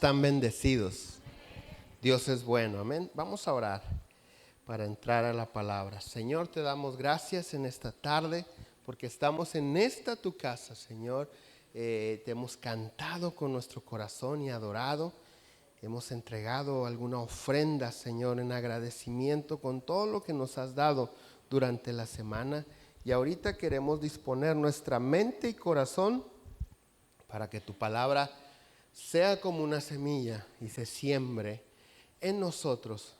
están bendecidos? Dios es bueno, amén. Vamos a orar para entrar a la palabra. Señor, te damos gracias en esta tarde porque estamos en esta tu casa, Señor. Te hemos cantado con nuestro corazón y adorado. Hemos entregado alguna ofrenda, Señor, en agradecimiento con todo lo que nos has dado durante la semana. Y ahorita queremos disponer nuestra mente y corazón para que tu palabra sea como una semilla y se siembre en nosotros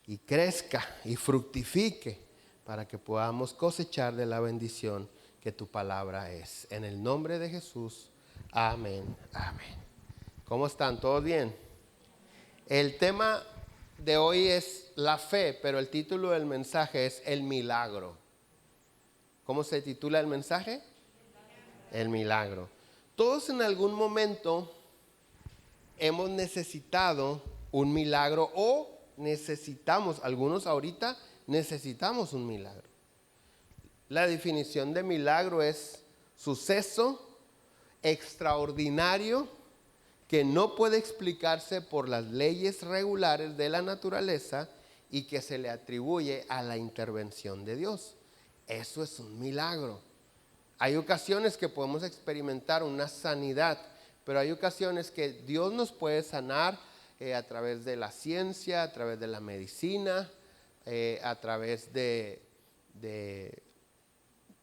y crezca y fructifique para que podamos cosechar de la bendición que tu palabra es. En el nombre de Jesús, amén, amén. ¿Cómo están? ¿Todos bien? El tema de hoy es la fe, pero el título del mensaje es el milagro. ¿Cómo se titula el mensaje? El milagro. Todos en algún momento hemos necesitado un milagro o necesitamos, algunos ahorita necesitamos un milagro. La definición de milagro es suceso extraordinario que no puede explicarse por las leyes regulares de la naturaleza y que se le atribuye a la intervención de Dios. Eso es un milagro. Hay ocasiones que podemos experimentar una sanidad, pero hay ocasiones que Dios nos puede sanar a través de la ciencia, a través de la medicina, a través de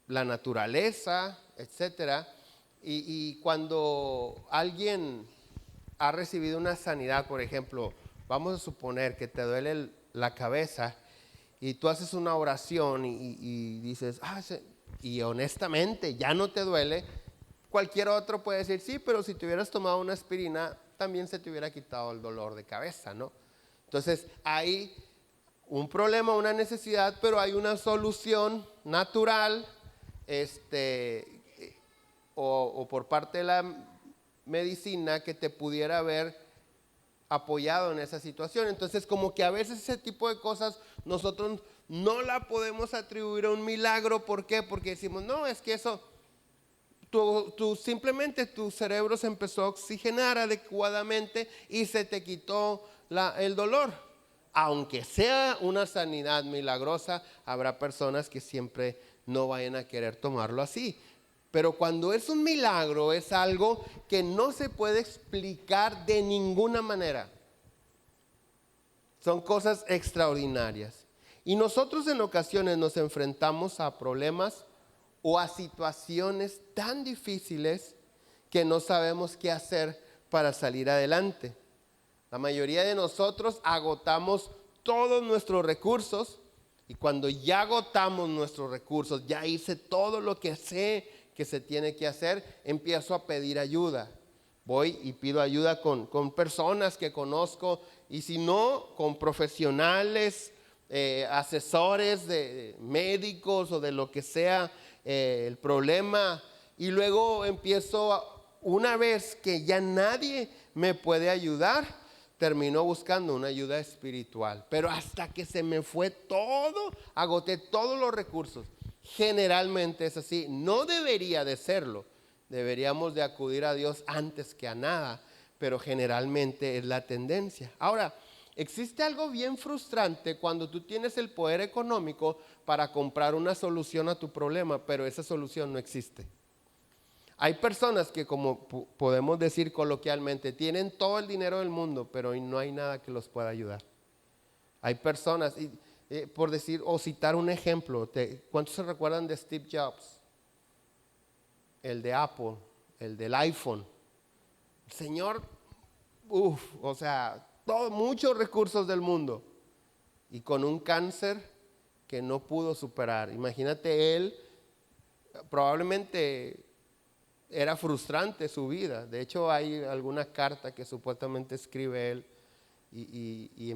la naturaleza, etc. Y cuando alguien ha recibido una sanidad, por ejemplo, vamos a suponer que te duele la cabeza y tú haces una oración y dices, y honestamente ya no te duele, cualquier otro puede decir, sí, pero si te hubieras tomado una aspirina, también se te hubiera quitado el dolor de cabeza, ¿no? Entonces hay un problema, una necesidad, pero hay una solución natural, o por parte de la medicina que te pudiera haber apoyado en esa situación. Entonces como que a veces ese tipo de cosas nosotros no la podemos atribuir a un milagro. ¿Por qué? Porque decimos, no, es que eso simplemente tu cerebro se empezó a oxigenar adecuadamente y se te quitó el dolor. Aunque sea una sanidad milagrosa, habrá personas que siempre no vayan a querer tomarlo así. Pero cuando es un milagro es algo que no se puede explicar de ninguna manera. Son cosas extraordinarias. Y nosotros en ocasiones nos enfrentamos a problemas o a situaciones tan difíciles que no sabemos qué hacer para salir adelante. La mayoría de nosotros agotamos todos nuestros recursos y cuando ya agotamos nuestros recursos, ya hice todo lo que sé que se tiene que hacer, empiezo a pedir ayuda. Voy y pido ayuda con personas que conozco y si no, con profesionales, asesores de médicos o de lo que sea el problema. Y luego una vez que ya nadie me puede ayudar, termino buscando una ayuda espiritual. Pero hasta que se me fue todo, agoté todos los recursos. Generalmente es así, no debería de serlo, deberíamos de acudir a Dios antes que a nada, pero generalmente es la tendencia. Ahora, existe algo bien frustrante cuando tú tienes el poder económico para comprar una solución a tu problema, pero esa solución no existe. Hay personas que, como podemos decir coloquialmente, tienen todo el dinero del mundo, pero no hay nada que los pueda ayudar. Hay personas... por decir o citar un ejemplo, ¿cuántos se recuerdan de Steve Jobs? El de Apple, el del iPhone. El señor, muchos recursos del mundo y con un cáncer que no pudo superar. Imagínate él, probablemente era frustrante su vida. De hecho hay alguna carta que supuestamente escribe él y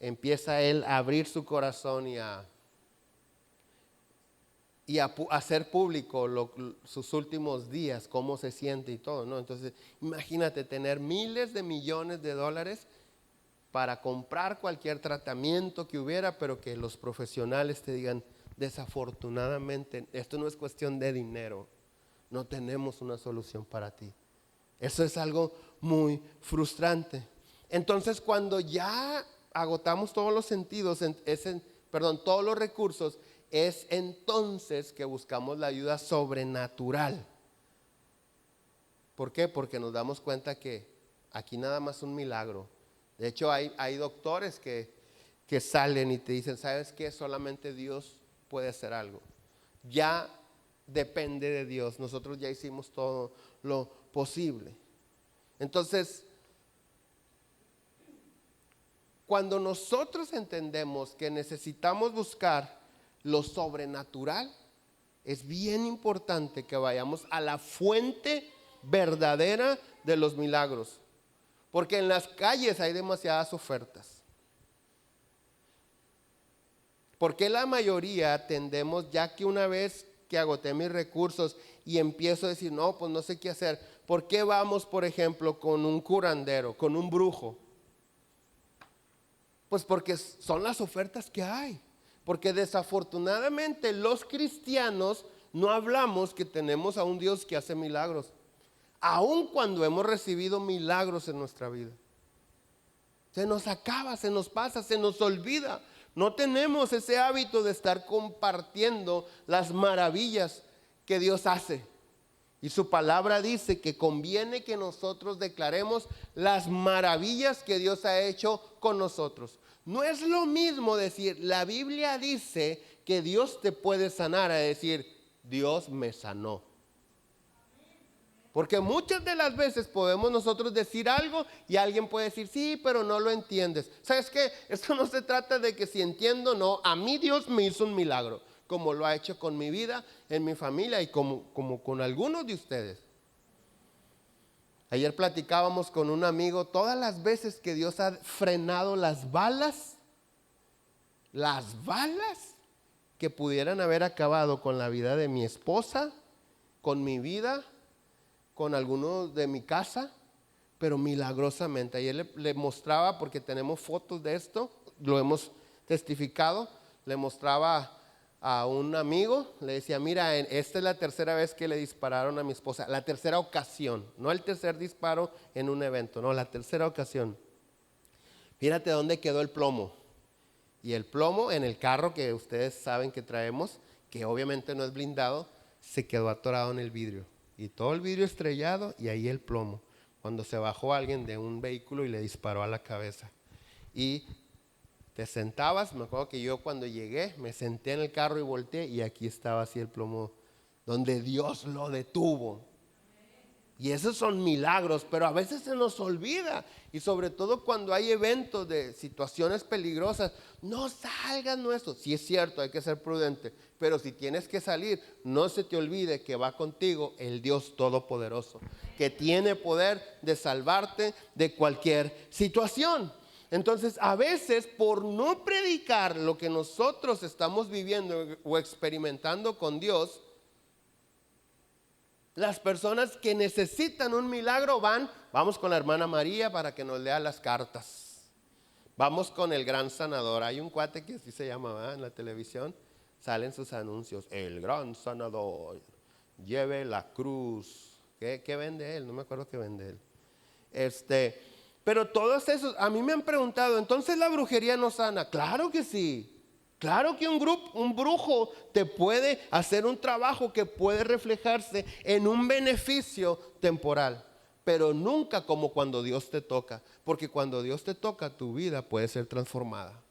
empieza él a abrir su corazón y a hacer público sus últimos días, cómo se siente y todo, ¿no? Entonces, imagínate tener miles de millones de dólares para comprar cualquier tratamiento que hubiera, pero que los profesionales te digan, desafortunadamente, esto no es cuestión de dinero, no tenemos una solución para ti. Eso es algo muy frustrante. Entonces, cuando ya agotamos todos los sentidos, todos los recursos, es entonces que buscamos la ayuda sobrenatural. ¿Por qué? Porque nos damos cuenta que aquí nada más un milagro. De hecho, hay doctores que salen y te dicen, ¿sabes qué? Solamente Dios puede hacer algo. Ya depende de Dios. Nosotros ya hicimos todo lo posible. Entonces, cuando nosotros entendemos que necesitamos buscar lo sobrenatural, es bien importante que vayamos a la fuente verdadera de los milagros. Porque en las calles hay demasiadas ofertas. Porque la mayoría tendemos, ya que una vez que agoté mis recursos y empiezo a decir, no, pues no sé qué hacer. ¿Por qué vamos, por ejemplo, con un curandero, con un brujo? Pues porque son las ofertas que hay. Porque desafortunadamente los cristianos no hablamos que tenemos a un Dios que hace milagros. Aun cuando hemos recibido milagros en nuestra vida. Se nos acaba, se nos pasa, se nos olvida. No tenemos ese hábito de estar compartiendo las maravillas que Dios hace. Y su palabra dice que conviene que nosotros declaremos las maravillas que Dios ha hecho con nosotros. No es lo mismo decir, la Biblia dice que Dios te puede sanar, a decir, Dios me sanó. Porque muchas de las veces podemos nosotros decir algo y alguien puede decir, sí, pero no lo entiendes. ¿Sabes qué? Esto no se trata de que si entiendo, no. A mí Dios me hizo un milagro, como lo ha hecho con mi vida, en mi familia y como con algunos de ustedes. Ayer platicábamos con un amigo, todas las veces que Dios ha frenado las balas que pudieran haber acabado con la vida de mi esposa, con mi vida, con algunos de mi casa, pero milagrosamente. Ayer le mostraba, porque tenemos fotos de esto, lo hemos testificado, le mostraba a un amigo, le decía, mira, esta es la tercera vez que le dispararon a mi esposa, la tercera ocasión, no el tercer disparo en un evento, no, la tercera ocasión. Fíjate dónde quedó el plomo. Y el plomo en el carro que ustedes saben que traemos, que obviamente no es blindado, se quedó atorado en el vidrio. Y todo el vidrio estrellado y ahí el plomo. Cuando se bajó alguien de un vehículo y le disparó a la cabeza. Y te sentabas, me acuerdo que yo cuando llegué me senté en el carro y volteé y aquí estaba así el plomo, donde Dios lo detuvo. Y esos son milagros, pero a veces se nos olvida. Y sobre todo cuando hay eventos de situaciones peligrosas, no salgas nuestro. Sí es cierto, hay que ser prudente. Pero si tienes que salir, no se te olvide que va contigo el Dios Todopoderoso, que tiene poder de salvarte de cualquier situación. Entonces, a veces por no predicar lo que nosotros estamos viviendo o experimentando con Dios, las personas que necesitan un milagro vamos con la hermana María para que nos lea las cartas. Vamos con el gran sanador. Hay un cuate que así se llama, ¿verdad? En la televisión salen sus anuncios. El gran sanador, lleve la cruz. ¿Qué vende él? No me acuerdo qué vende él. Pero todos esos, a mí me han preguntado, ¿entonces la brujería no sana? Claro que sí. Claro que un brujo te puede hacer un trabajo que puede reflejarse en un beneficio temporal, pero nunca como cuando Dios te toca, porque cuando Dios te toca tu vida puede ser transformada.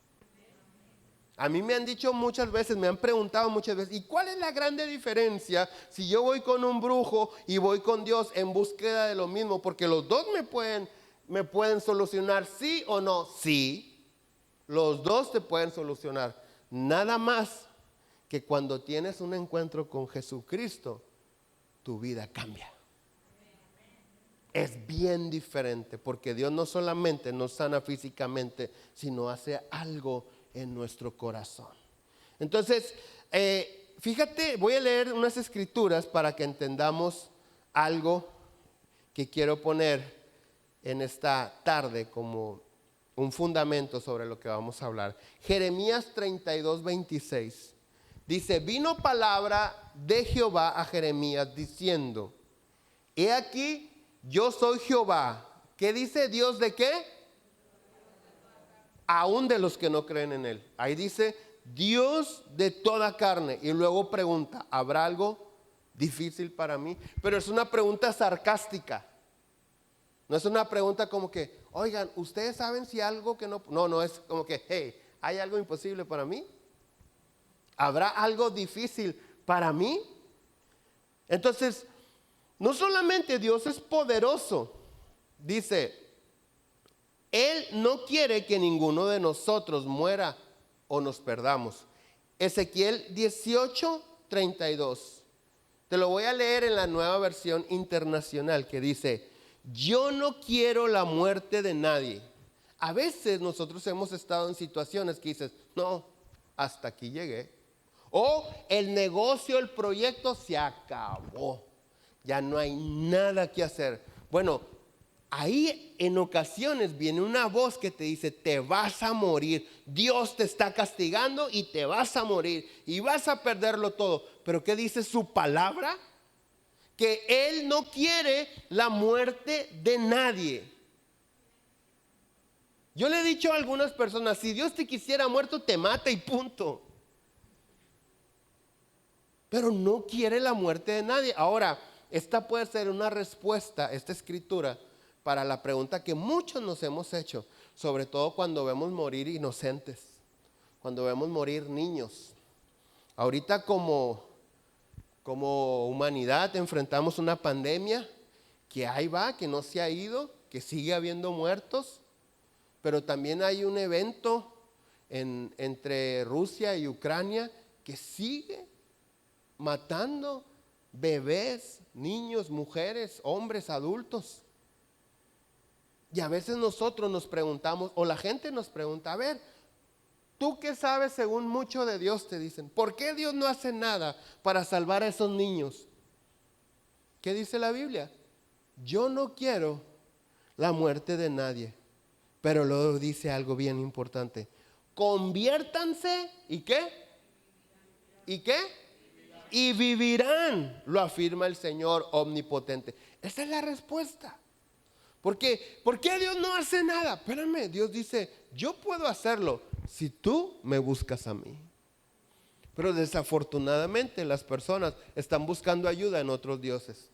A mí me han dicho muchas veces, me han preguntado muchas veces, ¿y cuál es la grande diferencia si yo voy con un brujo y voy con Dios en búsqueda de lo mismo? Porque los dos me pueden solucionar, ¿sí o no? Sí, los dos te pueden solucionar. Nada más que cuando tienes un encuentro con Jesucristo, tu vida cambia. Es bien diferente, porque Dios no solamente nos sana físicamente, sino hace algo en nuestro corazón. Entonces, fíjate, voy a leer unas escrituras para que entendamos algo que quiero poner en esta tarde como un fundamento sobre lo que vamos a hablar. Jeremías 32:26 dice, vino palabra de Jehová a Jeremías diciendo, he aquí, yo soy Jehová, ¿Qué dice Dios de qué? Aún de los que no creen en Él. Ahí dice Dios de toda carne. Y luego pregunta, ¿habrá algo difícil para mí? Pero es una pregunta sarcástica. No es una pregunta como que, oigan, ¿ustedes saben si algo que no? No, no es como que, hey, ¿hay algo imposible para mí? ¿Habrá algo difícil para mí? Entonces, no solamente Dios es poderoso, dice, Él no quiere que ninguno de nosotros muera o nos perdamos. Ezequiel 18:32. Te lo voy a leer en la Nueva Versión Internacional que dice, yo no quiero la muerte de nadie. A veces nosotros hemos estado en situaciones que dices, no, hasta aquí llegué. O el negocio, el proyecto se acabó. Ya no hay nada que hacer. Bueno, ahí en ocasiones viene una voz que te dice, te vas a morir. Dios te está castigando y te vas a morir. Y vas a perderlo todo. Pero ¿qué dice su palabra? Que Él no quiere la muerte de nadie. Yo le he dicho a algunas personas, si Dios te quisiera muerto, te mata y punto. Pero no quiere la muerte de nadie. Ahora, esta puede ser una respuesta, esta escritura, para la pregunta que muchos nos hemos hecho, sobre todo cuando vemos morir inocentes, cuando vemos morir niños. Ahorita como humanidad enfrentamos una pandemia que ahí va, que no se ha ido, que sigue habiendo muertos, pero también hay un evento entre Rusia y Ucrania que sigue matando bebés, niños, mujeres, hombres, adultos. Y a veces nosotros nos preguntamos, o la gente nos pregunta, a ver, ¿tú qué sabes según mucho de Dios? Te dicen, ¿por qué Dios no hace nada para salvar a esos niños? ¿Qué dice la Biblia? Yo no quiero la muerte de nadie, pero luego dice algo bien importante. Conviértanse, ¿y qué? ¿Y qué? Y vivirán, lo afirma el Señor omnipotente. Esa es la respuesta. ¿Por qué? ¿Por qué Dios no hace nada? Espérame, Dios dice, yo puedo hacerlo si tú me buscas a mí. Pero desafortunadamente las personas están buscando ayuda en otros dioses.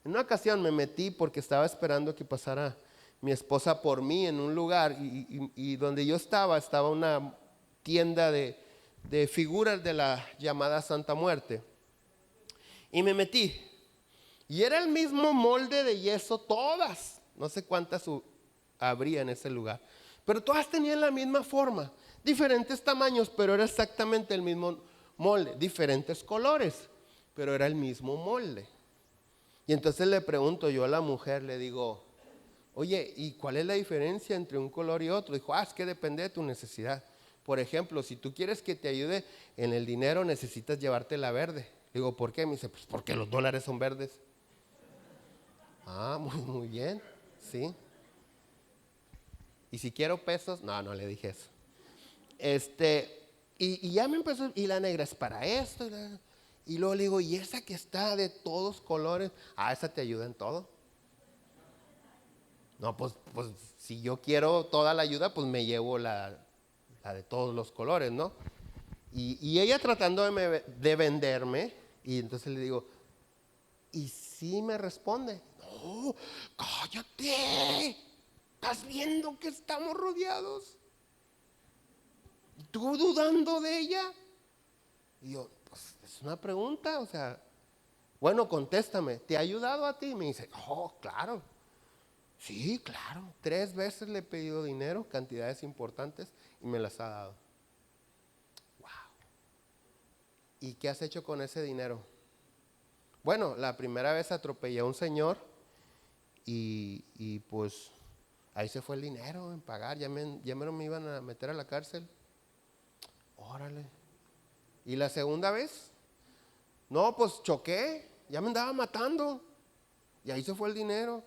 En una ocasión me metí porque estaba esperando que pasara mi esposa por mí en un lugar y donde yo estaba una tienda de figuras de la llamada Santa Muerte. Y me metí. Y era el mismo molde de yeso, todas. No sé cuántas habría en ese lugar. Pero todas tenían la misma forma. Diferentes tamaños, pero era exactamente el mismo molde. Diferentes colores, pero era el mismo molde. Y entonces le pregunto yo a la mujer, le digo, oye, ¿y cuál es la diferencia entre un color y otro? Dijo, es que depende de tu necesidad. Por ejemplo, si tú quieres que te ayude en el dinero, necesitas llevarte la verde. Le digo, ¿por qué? Me dice, pues porque los dólares son verdes. Ah, muy bien, sí. ¿Y si quiero pesos? No, no le dije eso. Y ya me empezó, y la negra es para esto. Y luego le digo, ¿y esa que está de todos colores? Ah, esa te ayuda en todo. No, pues si yo quiero toda la ayuda, pues me llevo la de todos los colores, ¿no? Y ella tratando de venderme, y entonces le digo, y sí me responde, no, cállate, ¿estás viendo que estamos rodeados? ¿Tú dudando de ella? Y yo, pues es una pregunta, o sea, bueno, contéstame, ¿te ha ayudado a ti? Y me dice, oh, claro. Sí, claro. 3 veces le he pedido dinero, cantidades importantes, y me las ha dado. Wow. ¿Y qué has hecho con ese dinero? Bueno, la primera vez atropellé a un señor y pues ahí se fue el dinero en pagar. Ya me iban a meter a la cárcel. Órale. ¿Y la segunda vez? No, pues choqué. Ya me andaba matando. Y ahí se fue el dinero.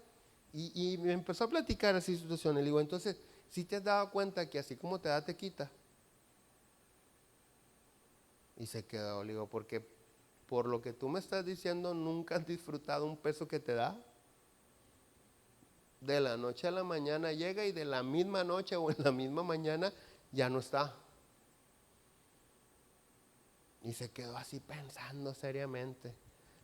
Y me empezó a platicar así situaciones. Le digo, entonces, ¿sí te has dado cuenta que así como te da, te quita? Y se quedó. Le digo, porque por lo que tú me estás diciendo, nunca has disfrutado un peso que te da. de la noche a la mañana llega y de la misma noche o en la misma mañana ya no está. Y se quedó así pensando seriamente.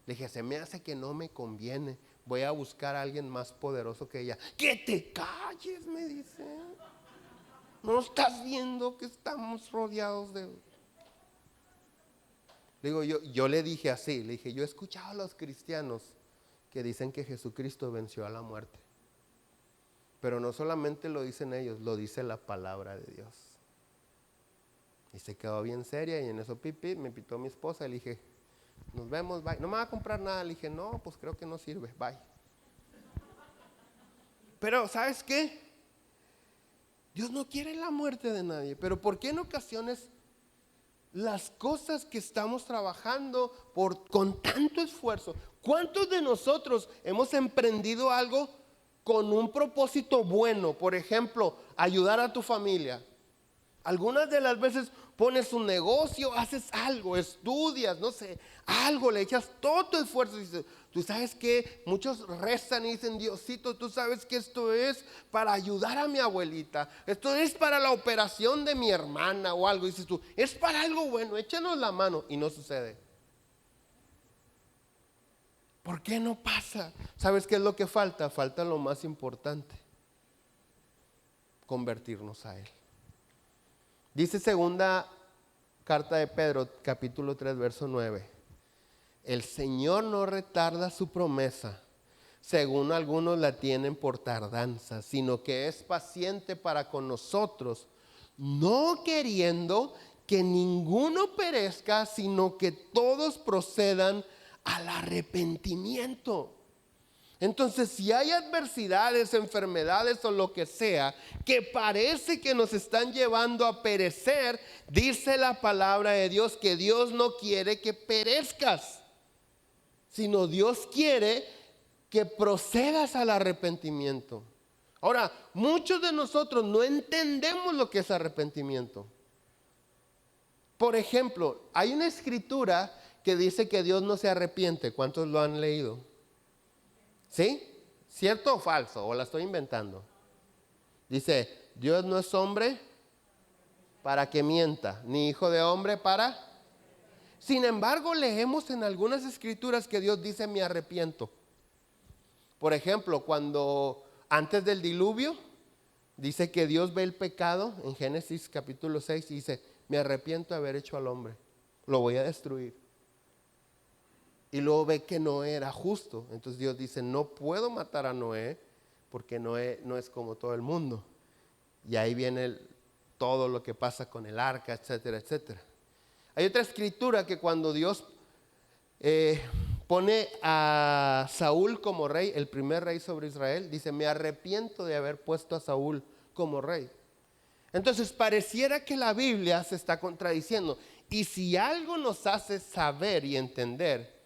Le dije, se me hace que no me conviene. Voy a buscar a alguien más poderoso que ella. ¡Que te calles!, me dice. ¿No estás viendo que estamos rodeados de...? Digo, yo le dije así, le dije, yo he escuchado a los cristianos que dicen que Jesucristo venció a la muerte. Pero no solamente lo dicen ellos, lo dice la palabra de Dios. Y se quedó bien seria y en eso me pitó mi esposa y le dije, nos vemos, bye. No me va a comprar nada, le dije, no, pues creo que no sirve, bye. Pero ¿sabes qué? Dios no quiere la muerte de nadie, pero ¿por qué en ocasiones las cosas que estamos trabajando con tanto esfuerzo? ¿Cuántos de nosotros hemos emprendido algo con un propósito bueno? Por ejemplo, ayudar a tu familia. Algunas de las veces pones un negocio, haces algo, estudias, no sé, algo, le echas todo tu esfuerzo y dices, tú sabes que muchos rezan y dicen, Diosito, tú sabes que esto es para ayudar a mi abuelita, esto es para la operación de mi hermana o algo, y dices tú, es para algo bueno, échanos la mano, y no sucede. ¿Por qué no pasa? ¿Sabes qué es lo que falta? Falta lo más importante, convertirnos a Él. Dice segunda carta de Pedro, capítulo 3, verso 9. El Señor no retarda su promesa, según algunos la tienen por tardanza, sino que es paciente para con nosotros, no queriendo que ninguno perezca, sino que todos procedan al arrepentimiento. Entonces, si hay adversidades, enfermedades o lo que sea que parece que nos están llevando a perecer, dice la palabra de Dios que Dios no quiere que perezcas, sino Dios quiere que procedas al arrepentimiento. Ahora, muchos de nosotros no entendemos lo que es arrepentimiento. Por ejemplo, hay una escritura que dice que Dios no se arrepiente. ¿Cuántos lo han leído? ¿Sí? ¿Cierto o falso? ¿O la estoy inventando? Dice, Dios no es hombre para que mienta, ni hijo de hombre para... Sin embargo, leemos en algunas escrituras que Dios dice, me arrepiento. Por ejemplo, cuando antes del diluvio, dice que Dios ve el pecado, en Génesis capítulo 6, y dice, me arrepiento de haber hecho al hombre, lo voy a destruir. Y luego ve que Noé era justo. Entonces Dios dice, no puedo matar a Noé, porque Noé no es como todo el mundo. Y ahí viene todo lo que pasa con el arca, etcétera, etcétera. Hay otra escritura que cuando Dios pone a Saúl como rey, el primer rey sobre Israel, dice, me arrepiento de haber puesto a Saúl como rey. Entonces pareciera que la Biblia se está contradiciendo. Y si algo nos hace saber y entender,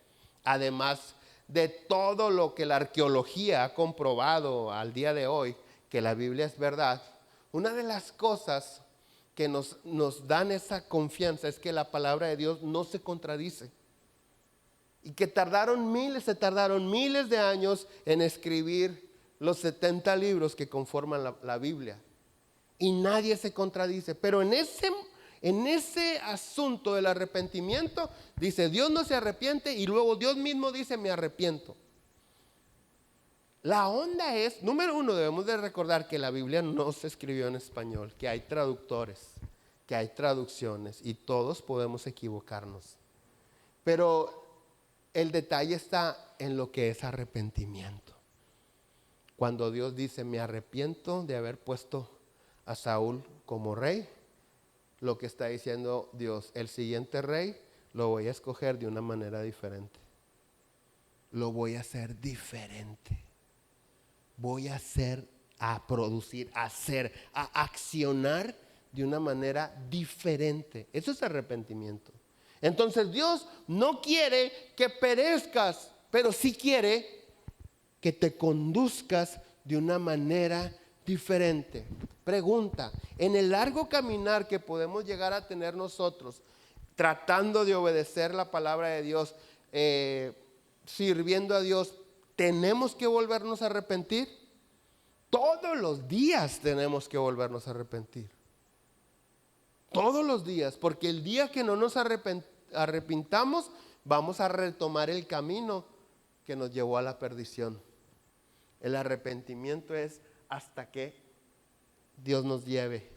además de todo lo que la arqueología ha comprobado al día de hoy, que la Biblia es verdad, una de las cosas que nos dan esa confianza es que la palabra de Dios no se contradice. Y que se tardaron miles de años en escribir los 70 libros que conforman la Biblia. Y nadie se contradice. Pero en ese asunto del arrepentimiento, dice Dios no se arrepiente y luego Dios mismo dice me arrepiento. La onda es, número uno, debemos de recordar que la Biblia no se escribió en español, que hay traductores, que hay traducciones y todos podemos equivocarnos. Pero el detalle está en lo que es arrepentimiento. Cuando Dios dice me arrepiento de haber puesto a Saúl como rey, lo que está diciendo Dios, el siguiente rey lo voy a escoger de una manera diferente. Lo voy a hacer diferente. Voy a hacer, a producir, a hacer, a accionar de una manera diferente. Eso es arrepentimiento. Entonces Dios no quiere que perezcas, pero sí quiere que te conduzcas de una manera diferente. Pregunta, en el largo caminar que podemos llegar a tener nosotros, tratando de obedecer la palabra de Dios, sirviendo a Dios, ¿tenemos que volvernos a arrepentir? todos los días tenemos que volvernos a arrepentir. Todos los días, porque el día que no nos arrepintamos, vamos a retomar el camino que nos llevó a la perdición. El arrepentimiento es hasta que Dios nos lleve,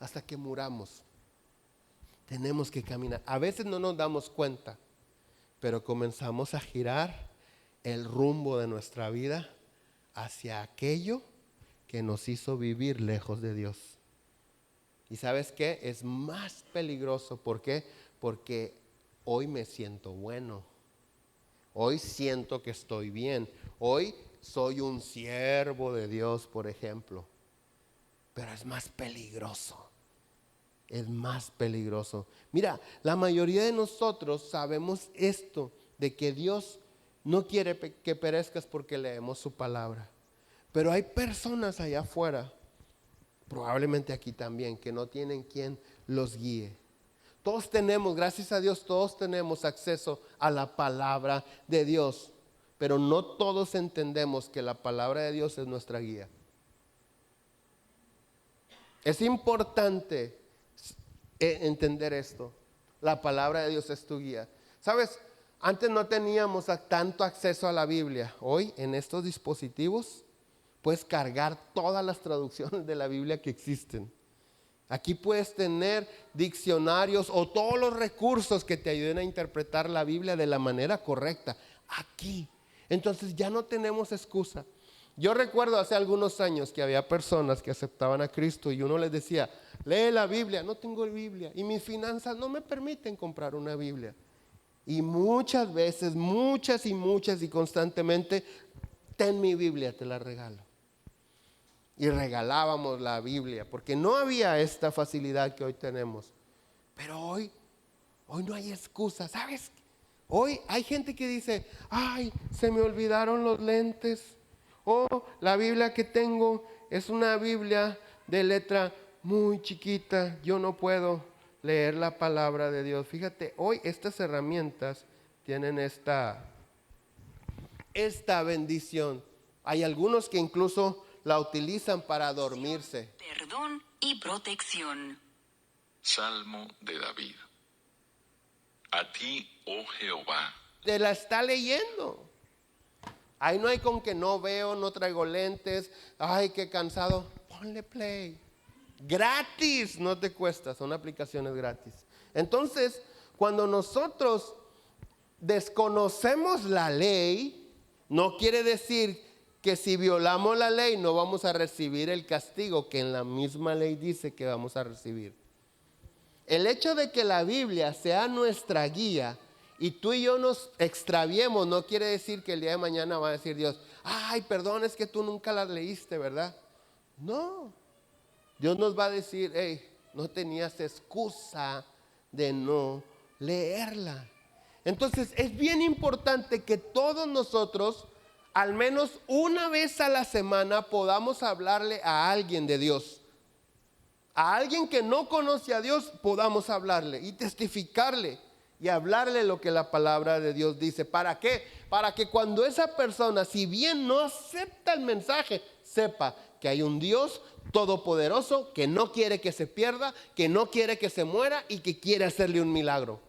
hasta que muramos. Tenemos que caminar. A veces no nos damos cuenta, pero comenzamos a girar el rumbo de nuestra vida hacia aquello que nos hizo vivir lejos de Dios. ¿Y sabes qué? Es más peligroso. ¿Por qué? Porque hoy me siento bueno. Hoy siento que estoy bien. Hoy soy un siervo de Dios, por ejemplo. Pero es más peligroso. Es más peligroso. Mira, la mayoría de nosotros sabemos esto, de que Dios no quiere que perezcas porque leemos su palabra. Pero hay personas allá afuera, probablemente aquí también, que no tienen quien los guíe. Todos tenemos, gracias a Dios, todos tenemos acceso a la palabra de Dios. Pero no todos entendemos que la palabra de Dios es nuestra guía. Es importante entender esto. La palabra de Dios es tu guía. ¿Sabes? Antes no teníamos tanto acceso a la Biblia. Hoy en estos dispositivos puedes cargar todas las traducciones de la Biblia que existen. Aquí puedes tener diccionarios o todos los recursos que te ayuden a interpretar la Biblia de la manera correcta. Aquí. Entonces ya no tenemos excusa. Yo recuerdo hace algunos años que había personas que aceptaban a Cristo y uno les decía, lee la Biblia. No tengo Biblia y mis finanzas no me permiten comprar una Biblia. Y muchas veces, muchas y constantemente, ten mi Biblia, te la regalo. Y regalábamos la Biblia, porque no había esta facilidad que hoy tenemos. Pero hoy no hay excusa, ¿sabes? Hoy hay gente que dice, ay, se me olvidaron los lentes. O la Biblia que tengo es una Biblia de letra muy chiquita, yo no puedo leer la palabra de Dios. Fíjate, hoy estas herramientas tienen esta bendición. Hay algunos que incluso la utilizan para dormirse. Perdón y protección. Salmo de David. A ti, oh Jehová. Te la está leyendo. Ahí no hay con que no veo, no traigo lentes. Ay, qué cansado. Ponle play. Gratis, no te cuesta, son aplicaciones gratis. Entonces, cuando nosotros desconocemos la ley, no quiere decir que si violamos la ley no vamos a recibir el castigo que en la misma ley dice que vamos a recibir. El hecho de que la Biblia sea nuestra guía y tú y yo nos extraviemos no quiere decir que el día de mañana va a decir Dios, ay, perdón, es que tú nunca la leíste, ¿verdad? No. Dios nos va a decir, hey, no tenías excusa de no leerla. Entonces es bien importante que todos nosotros, al menos una vez a la semana, podamos hablarle a alguien de Dios. A alguien que no conoce a Dios, podamos hablarle y testificarle y hablarle lo que la palabra de Dios dice. ¿Para qué? Para que cuando esa persona, si bien no acepta el mensaje, sepa que hay un Dios todopoderoso que no quiere que se pierda, que no quiere que se muera y que quiere hacerle un milagro.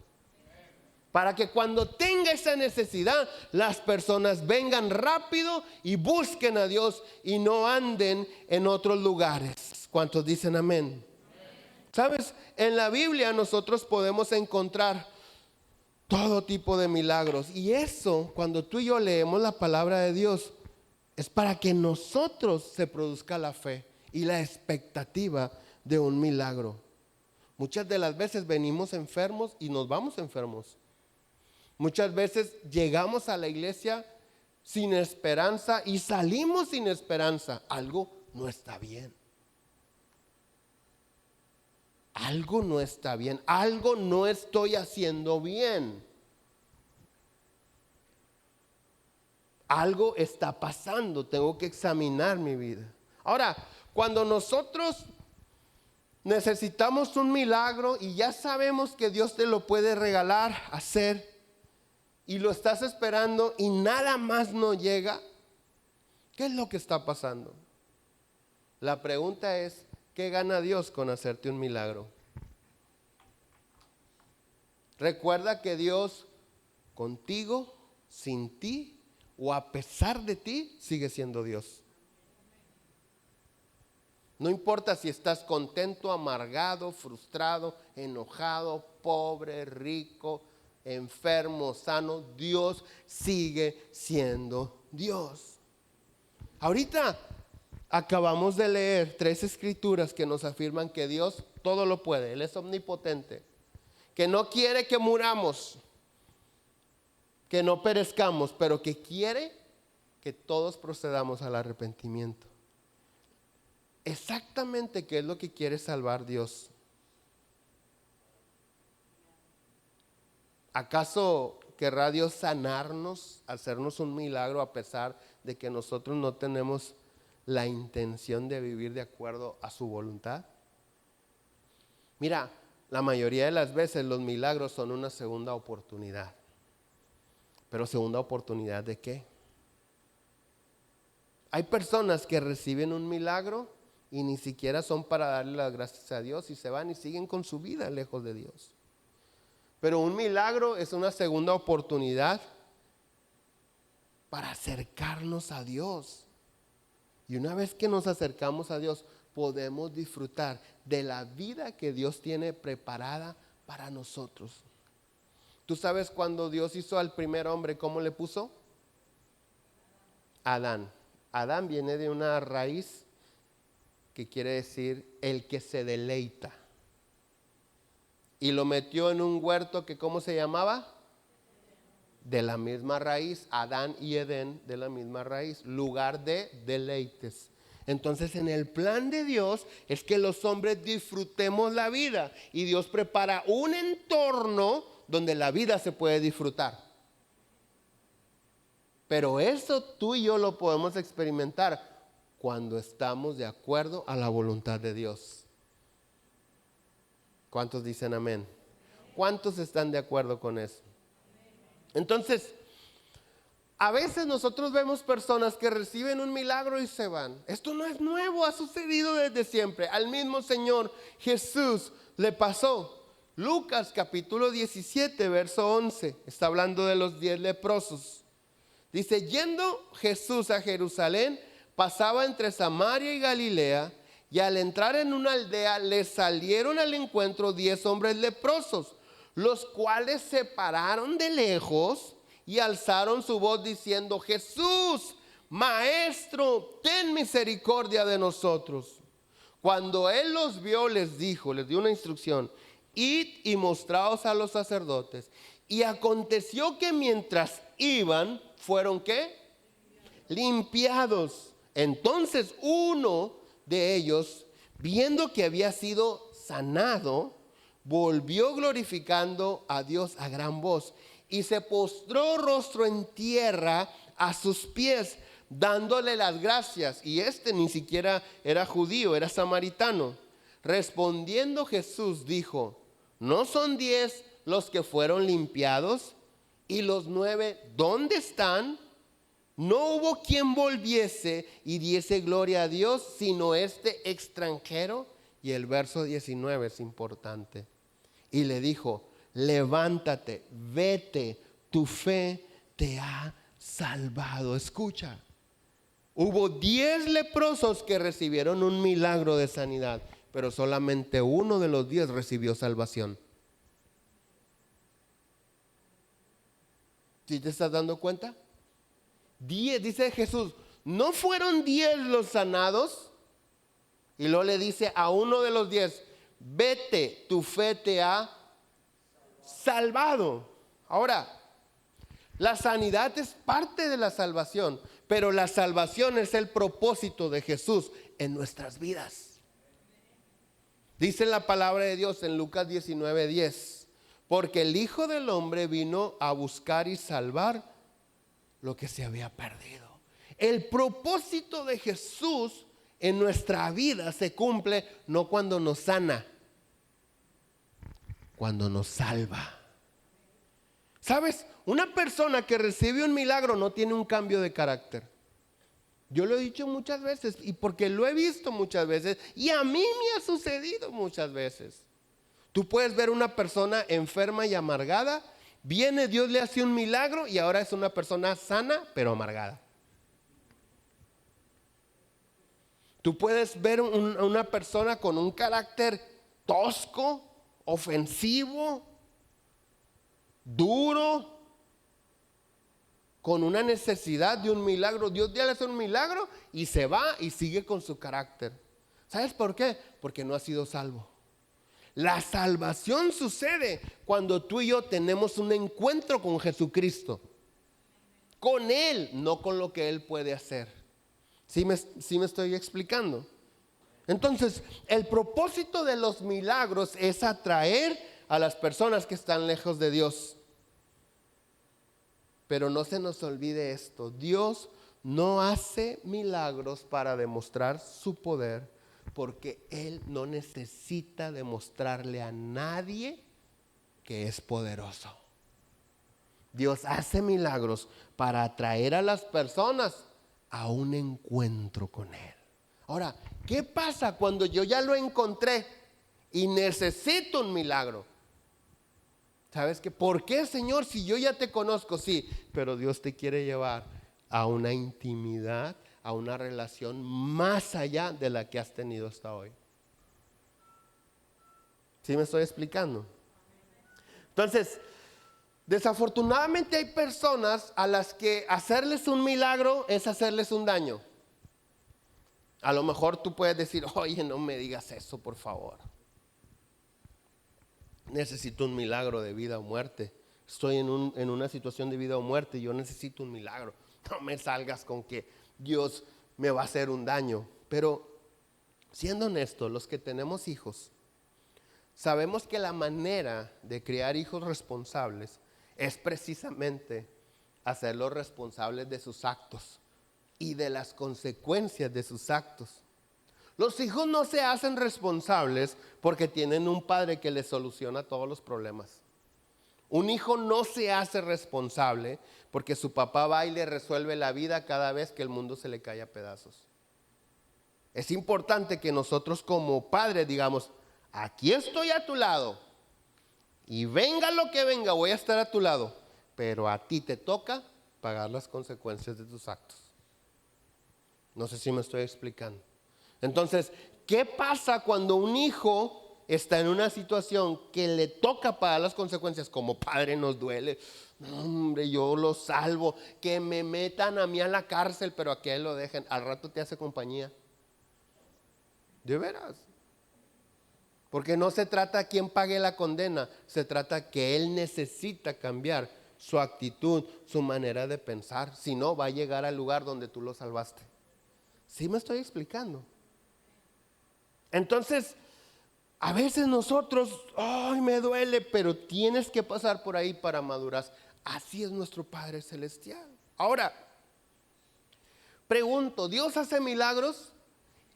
Para que cuando tenga esa necesidad, las personas vengan rápido y busquen a Dios y no anden en otros lugares. ¿Cuántos dicen amén? ¿Sabes? En la Biblia nosotros podemos encontrar todo tipo de milagros. Y eso, cuando tú y yo leemos la palabra de Dios, es para que en nosotros se produzca la fe y la expectativa de un milagro. Muchas de las veces venimos enfermos y nos vamos enfermos. Muchas veces llegamos a la iglesia sin esperanza y salimos sin esperanza. Algo no está bien. Algo no está bien. Algo no estoy haciendo bien. Algo está pasando. Tengo que examinar mi vida. Ahora, cuando nosotros necesitamos un milagro y ya sabemos que Dios te lo puede regalar, hacer, y lo estás esperando y nada más no llega, ¿qué es lo que está pasando? La pregunta es, ¿qué gana Dios con hacerte un milagro? Recuerda que Dios contigo, sin ti o a pesar de ti, sigue siendo Dios. No importa si estás contento, amargado, frustrado, enojado, pobre, rico, enfermo, sano, Dios sigue siendo Dios. Ahorita acabamos de leer 3 escrituras que nos afirman que Dios todo lo puede, Él es omnipotente, que no quiere que muramos, que no perezcamos, pero que quiere que todos procedamos al arrepentimiento. Exactamente qué es lo que quiere salvar Dios. ¿Acaso querrá Dios sanarnos, hacernos un milagro a pesar de que nosotros no tenemos la intención de vivir de acuerdo a su voluntad? Mira, la mayoría de las veces los milagros son una segunda oportunidad. ¿Pero segunda oportunidad de qué? Hay personas que reciben un milagro y ni siquiera son para darle las gracias a Dios y se van y siguen con su vida lejos de Dios. Pero un milagro es una segunda oportunidad para acercarnos a Dios. Y una vez que nos acercamos a Dios, podemos disfrutar de la vida que Dios tiene preparada para nosotros. ¿Tú sabes cuando Dios hizo al primer hombre, cómo le puso? Adán. Adán viene de una raíz que quiere decir el que se deleita. Y lo metió en un huerto que ¿cómo se llamaba? De la misma raíz, Adán y Edén, de la misma raíz, lugar de deleites. Entonces en el plan de Dios es que los hombres disfrutemos la vida y Dios prepara un entorno donde la vida se puede disfrutar. Pero eso tú y yo lo podemos experimentar cuando estamos de acuerdo a la voluntad de Dios. ¿Cuántos dicen amén? ¿Cuántos están de acuerdo con eso? Entonces, a veces nosotros vemos personas que reciben un milagro y se van. Esto no es nuevo, ha sucedido desde siempre. Al mismo Señor Jesús le pasó. Lucas capítulo 17, verso 11, está hablando de los 10 leprosos. Dice, yendo Jesús a Jerusalén, pasaba entre Samaria y Galilea, y al entrar en una aldea le salieron al encuentro 10 hombres leprosos, los cuales se pararon de lejos y alzaron su voz diciendo, Jesús, Maestro, ten misericordia de nosotros. Cuando él los vio, les dijo, les dio una instrucción, id y mostraos a los sacerdotes. Y aconteció que mientras iban, ¿fueron qué? Limpiados. Entonces uno de ellos, viendo que había sido sanado, volvió glorificando a Dios a gran voz y se postró rostro en tierra a sus pies, dándole las gracias. Y ni siquiera era judío, era samaritano. Respondiendo Jesús dijo, ¿no son 10 los que fueron limpiados? ¿Y los 9 dónde están? No hubo quien volviese y diese gloria a Dios, sino este extranjero. Y el verso 19 es importante. Y le dijo, levántate, vete, tu fe te ha salvado. Escucha, hubo 10 leprosos que recibieron un milagro de sanidad, pero solamente uno de los 10 recibió salvación. ¿Sí te estás dando cuenta? 10, dice Jesús, ¿no fueron 10 los sanados? Y luego le dice a uno de los 10, vete, tu fe te ha salvado. Ahora, la sanidad es parte de la salvación, pero la salvación es el propósito de Jesús en nuestras vidas. Dice la palabra de Dios en Lucas 19:10, porque el Hijo del Hombre vino a buscar y salvar lo que se había perdido. El propósito de Jesús en nuestra vida se cumple no cuando nos sana, cuando nos salva. ¿Sabes? Una persona que recibe un milagro no tiene un cambio de carácter. Yo lo he dicho muchas veces y porque lo he visto muchas veces y a mí me ha sucedido muchas veces. Tú puedes ver una persona enferma y amargada, viene Dios, le hace un milagro y ahora es una persona sana pero amargada. Tú puedes ver una persona con un carácter tosco, ofensivo, duro, con una necesidad de un milagro. Dios le hace un milagro y se va y sigue con su carácter. ¿Sabes por qué? Porque no ha sido salvo. La salvación sucede cuando tú y yo tenemos un encuentro con Jesucristo. Con Él, no con lo que Él puede hacer. ¿Sí me estoy explicando? Entonces, el propósito de los milagros es atraer a las personas que están lejos de Dios. Pero no se nos olvide esto: Dios no hace milagros para demostrar su poder, porque Él no necesita demostrarle a nadie que es poderoso. Dios hace milagros para atraer a las personas a un encuentro con Él. Ahora, ¿qué pasa cuando yo ya lo encontré y necesito un milagro? ¿Sabes qué? ¿Por qué, Señor, si yo ya te conozco? Sí, pero Dios te quiere llevar a una intimidad, a una relación más allá de la que has tenido hasta hoy. ¿Sí me estoy explicando? Entonces, desafortunadamente hay personas a las que hacerles un milagro es hacerles un daño. A lo mejor tú puedes decir: oye, no me digas eso, por favor. Necesito un milagro de vida o muerte. Estoy en una situación de vida o muerte y yo necesito un milagro. No me salgas con que Dios me va a hacer un daño. Pero siendo honestos, los que tenemos hijos, sabemos que la manera de criar hijos responsables es precisamente hacerlos responsables de sus actos y de las consecuencias de sus actos. Los hijos no se hacen responsables porque tienen un padre que les soluciona todos los problemas. Un hijo no se hace responsable porque su papá va y le resuelve la vida cada vez que el mundo se le cae a pedazos. Es importante que nosotros como padres digamos: aquí estoy a tu lado y venga lo que venga, voy a estar a tu lado, pero a ti te toca pagar las consecuencias de tus actos. No sé si me estoy explicando. Entonces, ¿qué pasa cuando un hijo está en una situación que le toca pagar las consecuencias? Como padre nos duele. Hombre, yo lo salvo, que me metan a mí a la cárcel, pero a que él lo dejen. Al rato te hace compañía. De veras. Porque no se trata de quién pague la condena, se trata que él necesita cambiar su actitud, su manera de pensar. Si no, va a llegar al lugar donde tú lo salvaste. ¿Sí me estoy explicando? Entonces, a veces nosotros, ay, me duele, pero tienes que pasar por ahí para madurar. Así es nuestro Padre Celestial. Ahora, pregunto, ¿Dios hace milagros?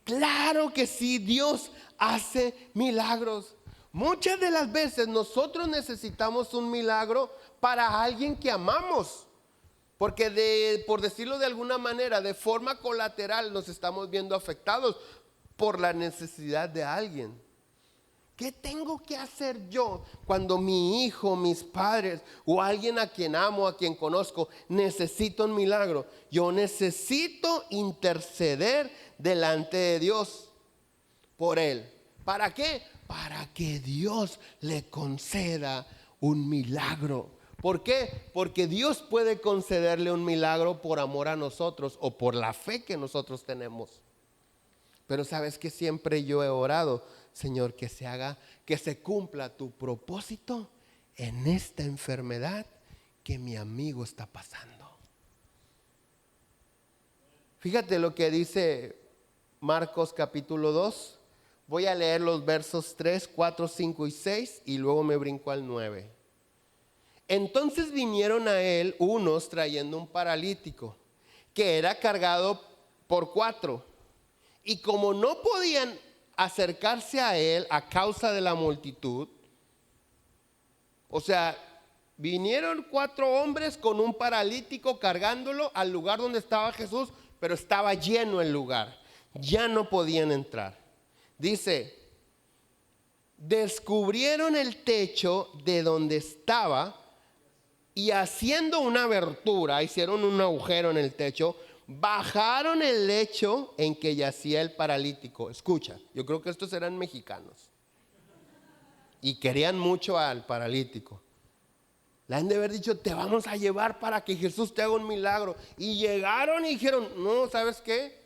Claro que sí, Dios hace milagros. Muchas de las veces nosotros necesitamos un milagro para alguien que amamos. Porque por decirlo de alguna manera, de forma colateral nos estamos viendo afectados por la necesidad de alguien. ¿Qué tengo que hacer yo cuando mi hijo, mis padres o alguien a quien amo, a quien conozco, necesita un milagro? Yo necesito interceder delante de Dios por él. ¿Para qué? Para que Dios le conceda un milagro. ¿Por qué? Porque Dios puede concederle un milagro por amor a nosotros o por la fe que nosotros tenemos. Pero sabes que siempre yo he orado: Señor, que se cumpla tu propósito en esta enfermedad que mi amigo está pasando. Fíjate lo que dice Marcos capítulo 2. Voy a leer los versos 3, 4, 5 y 6 y luego me brinco al 9. Entonces vinieron a él unos trayendo un paralítico que era cargado por 4. Y como no podían acercarse a él a causa de la multitud, o sea, vinieron 4 hombres con un paralítico cargándolo al lugar donde estaba Jesús, pero estaba lleno el lugar. Ya no podían entrar. Dice, descubrieron el techo de donde estaba y haciendo una abertura, hicieron un agujero en el techo, bajaron el lecho en que yacía el paralítico. Escucha, yo creo que estos eran mexicanos y querían mucho al paralítico. Le han de haber dicho, te vamos a llevar para que Jesús te haga un milagro. Y llegaron y dijeron, no, ¿sabes qué?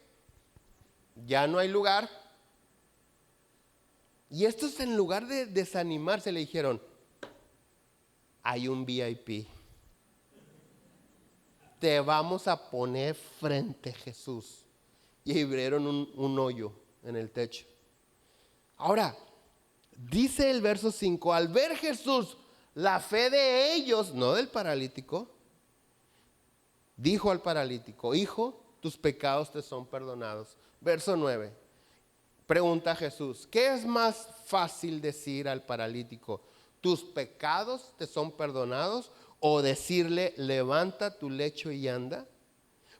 Ya no hay lugar. Y estos, en lugar de desanimarse, le dijeron, hay un VIP. Te vamos a poner frente a Jesús. Y abrieron un hoyo en el techo. Ahora, dice el verso 5, al ver Jesús la fe de ellos, no del paralítico, dijo al paralítico, hijo, tus pecados te son perdonados. Verso 9, pregunta a Jesús, ¿qué es más fácil decir al paralítico? ¿Tus pecados te son perdonados? ¿O decirle, levanta tu lecho y anda?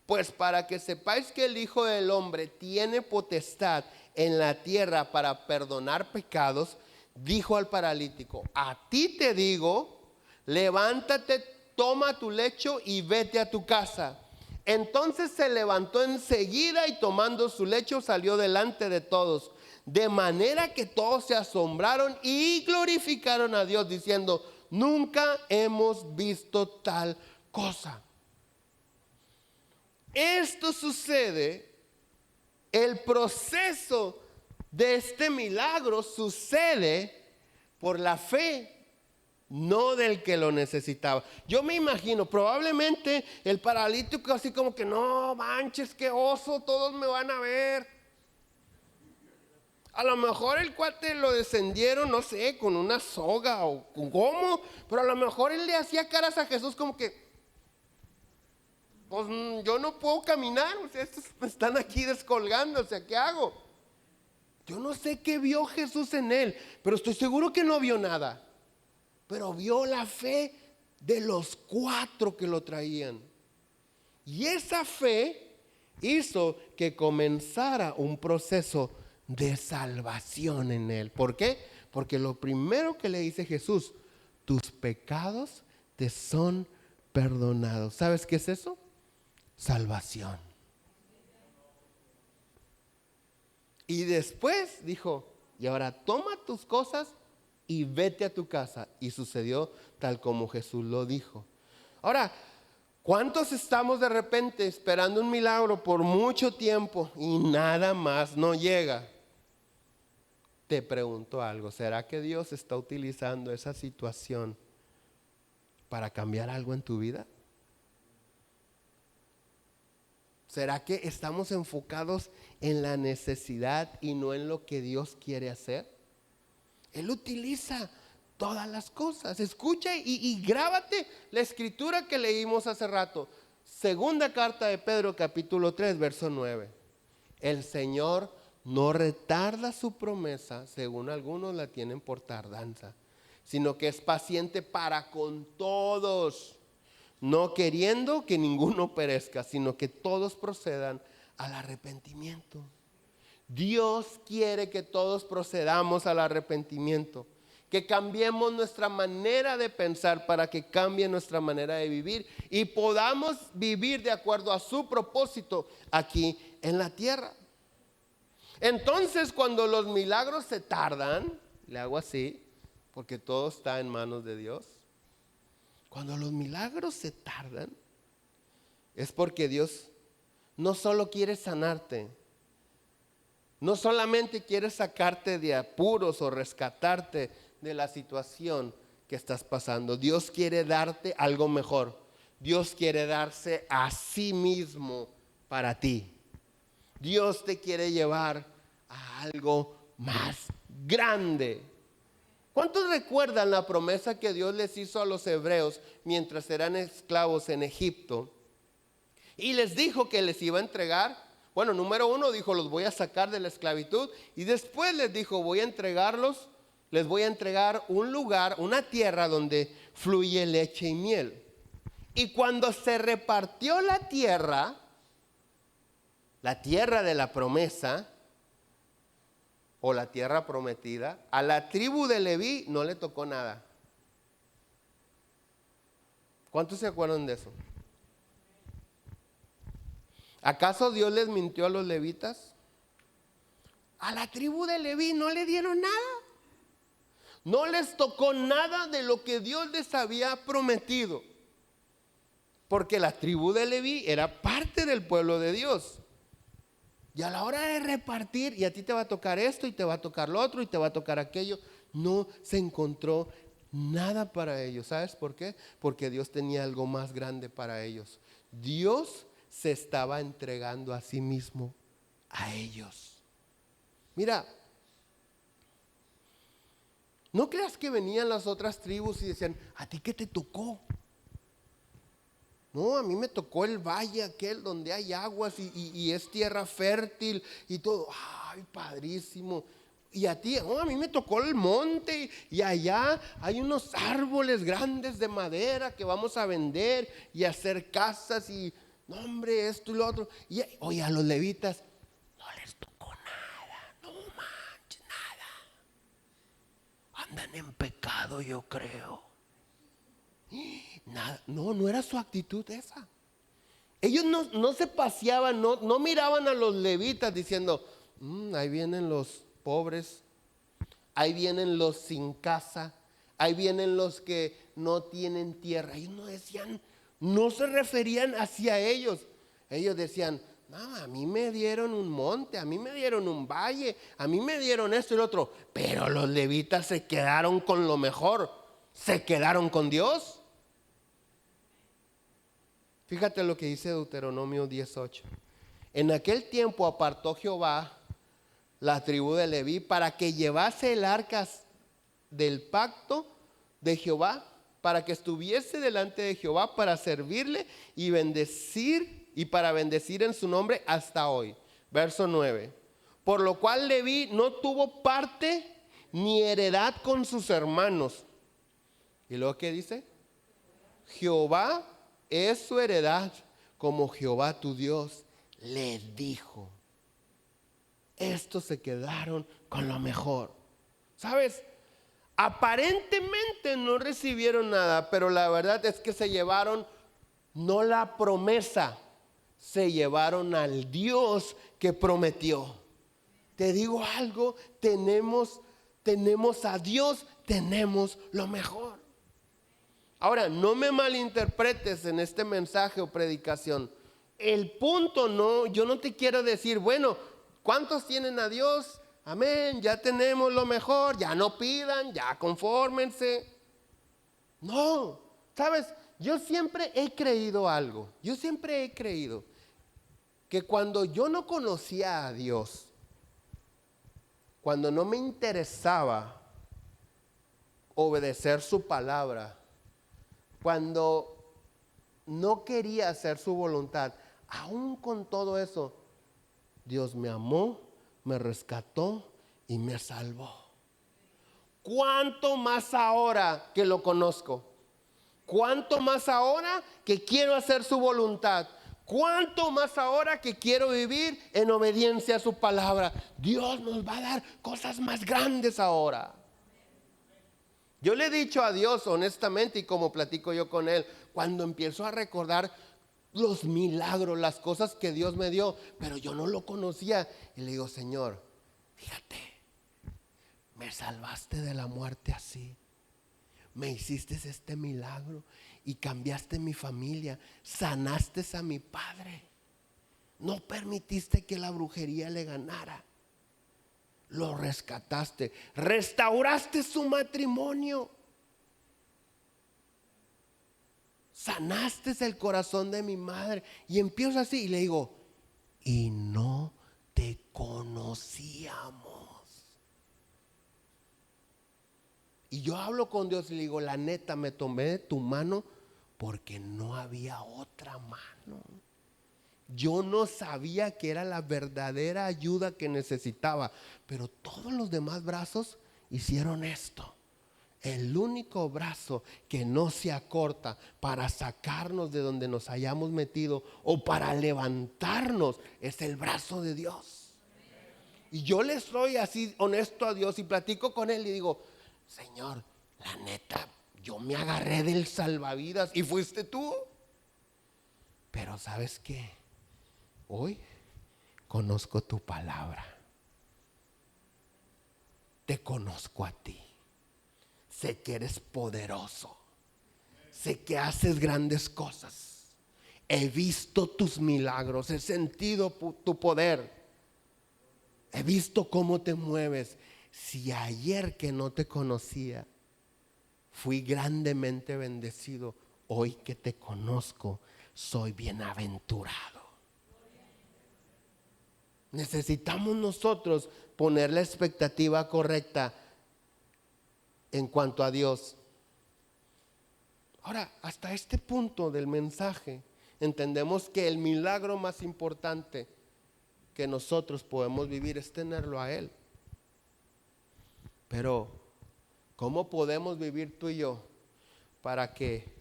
Pues para que sepáis que el Hijo del Hombre tiene potestad en la tierra para perdonar pecados, dijo al paralítico, a ti te digo, levántate, toma tu lecho y vete a tu casa. Entonces se levantó enseguida y tomando su lecho salió delante de todos, de manera que todos se asombraron y glorificaron a Dios diciendo, nunca hemos visto tal cosa. Esto sucede, el proceso de este milagro sucede por la fe, no del que lo necesitaba. Yo me imagino, probablemente el paralítico así como que, no manches, qué oso, todos me van a ver. A lo mejor el cuate lo descendieron, no sé, con una soga o con cómo, pero a lo mejor él le hacía caras a Jesús como que, pues yo no puedo caminar, o sea, estos están aquí descolgando, o sea, ¿qué hago? Yo no sé qué vio Jesús en él, pero estoy seguro que no vio nada. Pero vio la fe de los 4 que lo traían. Y esa fe hizo que comenzara un proceso de salvación en él. ¿Por qué? Porque lo primero que le dice Jesús, tus pecados te son perdonados. ¿Sabes qué es eso? Salvación. Y después dijo, y ahora toma tus cosas y vete a tu casa. Y sucedió tal como Jesús lo dijo. Ahora, ¿cuántos estamos de repente esperando un milagro por mucho tiempo y nada más no llega? Te pregunto algo, ¿será que Dios está utilizando esa situación para cambiar algo en tu vida? ¿Será que estamos enfocados en la necesidad y no en lo que Dios quiere hacer? Él utiliza todas las cosas. Escucha y grábate la escritura que leímos hace rato. Segunda carta de Pedro, capítulo 3, verso 9. El Señor no retarda su promesa, según algunos la tienen por tardanza, sino que es paciente para con todos, no queriendo que ninguno perezca, sino que todos procedan al arrepentimiento. Dios quiere que todos procedamos al arrepentimiento, que cambiemos nuestra manera de pensar para que cambie nuestra manera de vivir y podamos vivir de acuerdo a su propósito aquí en la tierra. Entonces, cuando los milagros se tardan, le hago así, porque todo está en manos de Dios. Cuando los milagros se tardan, es porque Dios no solo quiere sanarte, no solamente quiere sacarte de apuros o rescatarte de la situación que estás pasando. Dios quiere darte algo mejor. Dios quiere darse a sí mismo para ti. Dios te quiere llevar a algo más grande. ¿Cuántos recuerdan la promesa que Dios les hizo a los hebreos mientras eran esclavos en Egipto? Y les dijo que les iba a entregar. Bueno, número 1 dijo, los voy a sacar de la esclavitud. Y después les dijo, les voy a entregar un lugar, una tierra donde fluye leche y miel. Y cuando se repartió la tierra, la tierra de la promesa o la tierra prometida, a la tribu de Leví no le tocó nada. ¿Cuántos se acuerdan de eso? ¿Acaso Dios les mintió a los levitas? A la tribu de Leví no le dieron nada. No les tocó nada de lo que Dios les había prometido. Porque la tribu de Leví era parte del pueblo de Dios. Y a la hora de repartir, y a ti te va a tocar esto, y te va a tocar lo otro, y te va a tocar aquello, no se encontró nada para ellos. ¿Sabes por qué? Porque Dios tenía algo más grande para ellos. Dios se estaba entregando a sí mismo a ellos. Mira, no creas que venían las otras tribus y decían, ¿a ti qué te tocó? No, a mí me tocó el valle aquel donde hay aguas y es tierra fértil y todo. Ay, padrísimo. Y a ti, a mí me tocó el monte y allá hay unos árboles grandes de madera que vamos a vender y hacer casas y, no hombre, esto y lo otro. Y oye, a los levitas no les tocó nada, no manches, nada. Andan en pecado, yo creo. Nada, no era su actitud esa. Ellos no se paseaban, no miraban a los levitas diciendo, ahí vienen los pobres, ahí vienen los sin casa, ahí vienen los que no tienen tierra. Ellos no decían, no se referían hacia ellos. Ellos decían, no, a mí me dieron un monte, a mí me dieron un valle, a mí me dieron esto y lo otro. Pero los levitas se quedaron con lo mejor, se quedaron con Dios. Fíjate lo que dice Deuteronomio 18. En aquel tiempo apartó Jehová la tribu de Leví para que llevase el arca del pacto de Jehová, para que estuviese delante de Jehová para servirle y bendecir, y para bendecir en su nombre hasta hoy. Verso 9. Por lo cual Leví no tuvo parte ni heredad con sus hermanos. ¿Y luego qué dice? Jehová es su heredad, como Jehová tu Dios le dijo. Estos se quedaron con lo mejor. ¿Sabes? Aparentemente no recibieron nada, pero la verdad es que se llevaron no la promesa, se llevaron al Dios que prometió. Te digo algo, tenemos a Dios, tenemos lo mejor. Ahora, no me malinterpretes en este mensaje o predicación. El punto no, yo no te quiero decir, bueno, ¿cuántos tienen a Dios? Amén, ya tenemos lo mejor, ya no pidan, ya confórmense. No, ¿sabes? Yo siempre he creído algo. Yo siempre he creído que cuando yo no conocía a Dios, cuando no me interesaba obedecer su palabra, cuando no quería hacer su voluntad, aún con todo eso, Dios me amó, me rescató y me salvó. ¿Cuánto más ahora que lo conozco? ¿Cuánto más ahora que quiero hacer su voluntad? ¿Cuánto más ahora que quiero vivir en obediencia a su palabra? Dios nos va a dar cosas más grandes ahora. Yo le he dicho a Dios honestamente, y como platico yo con Él, cuando empiezo a recordar los milagros, las cosas que Dios me dio, pero yo no lo conocía, y le digo, Señor, fíjate, me salvaste de la muerte así, me hiciste este milagro y cambiaste mi familia, sanaste a mi padre, no permitiste que la brujería le ganara. Lo rescataste, restauraste su matrimonio, sanaste el corazón de mi madre. Y empiezo así y le digo, y no te conocíamos. Y yo hablo con Dios y le digo, la neta, me tomé de tu mano porque no había otra mano. Yo no sabía que era la verdadera ayuda que necesitaba, pero todos los demás brazos hicieron esto. El único brazo que no se acorta para sacarnos de donde nos hayamos metido o para levantarnos es el brazo de Dios. Y yo le soy así honesto a Dios y platico con Él y digo, Señor, la neta, yo me agarré del salvavidas y fuiste tú. Pero ¿sabes qué? Hoy conozco tu palabra. Te conozco a ti. Sé que eres poderoso. Sé que haces grandes cosas. He visto tus milagros. He sentido tu poder. He visto cómo te mueves. Si ayer que no te conocía fui grandemente bendecido, hoy que te conozco soy bienaventurado. Necesitamos nosotros poner la expectativa correcta en cuanto a Dios. Ahora, hasta este punto del mensaje, entendemos que el milagro más importante que nosotros podemos vivir es tenerlo a Él. Pero, ¿cómo podemos vivir tú y yo para que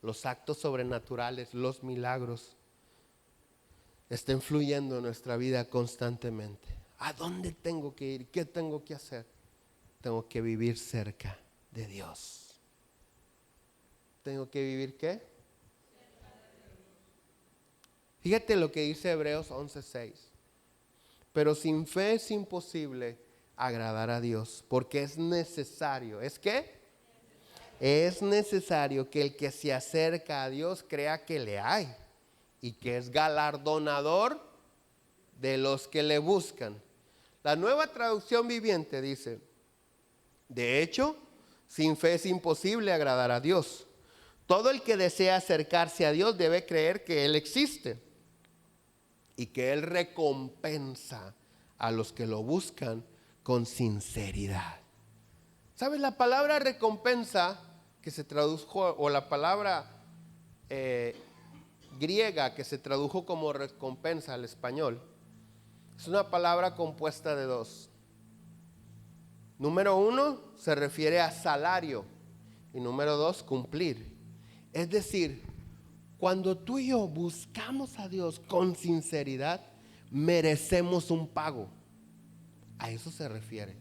los actos sobrenaturales, los milagros, estén fluyendo en nuestra vida constantemente? ¿A dónde tengo que ir? ¿Qué tengo que hacer? Tengo que vivir cerca de Dios. ¿Tengo que vivir qué? Fíjate lo que dice Hebreos 11:6. Pero sin fe es imposible agradar a Dios, porque es necesario. ¿Es qué? Es necesario que el que se acerca a Dios crea que le hay y que es galardonador de los que le buscan. La Nueva Traducción Viviente dice: de hecho, sin fe es imposible agradar a Dios. Todo el que desea acercarse a Dios debe creer que Él existe y que Él recompensa a los que lo buscan con sinceridad. ¿Sabes? La palabra recompensa que se tradujo, o la palabra griega que se tradujo como recompensa al español, es una palabra compuesta de dos. Número 1 se refiere a salario y número 2, cumplir. Es decir, cuando tú y yo buscamos a Dios con sinceridad, merecemos un pago. A eso se refiere.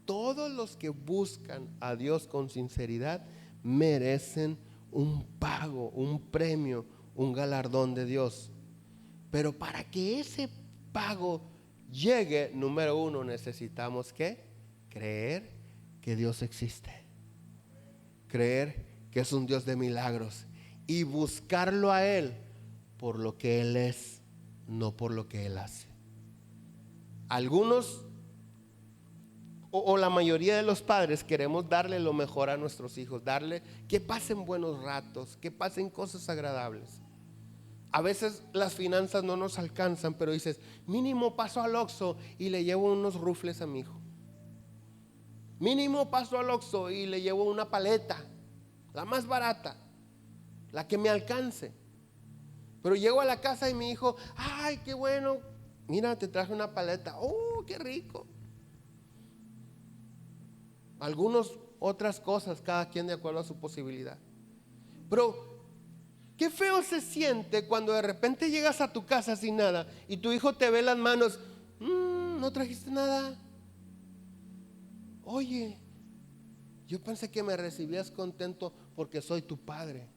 Todos los que buscan a Dios con sinceridad merecen un pago, un premio, un galardón de Dios. Pero para que ese pago llegue, número 1, necesitamos ¿qué? Creer que Dios existe. Creer que es un Dios de milagros y buscarlo a Él por lo que Él es, no por lo que Él hace. Algunos o la mayoría de los padres queremos darle lo mejor a nuestros hijos, darle que pasen buenos ratos, que pasen cosas agradables. A veces las finanzas no nos alcanzan, pero dices, mínimo paso al Oxxo y le llevo unos rufles a mi hijo. Mínimo paso al Oxxo y le llevo una paleta, la más barata, la que me alcance. Pero llego a la casa y mi hijo, ay, qué bueno, mira, te traje una paleta, oh, qué rico. Algunos otras cosas, cada quien de acuerdo a su posibilidad. Pero qué feo se siente cuando de repente llegas a tu casa sin nada y tu hijo te ve las manos, no trajiste nada. Oye, yo pensé que me recibías contento porque soy tu padre,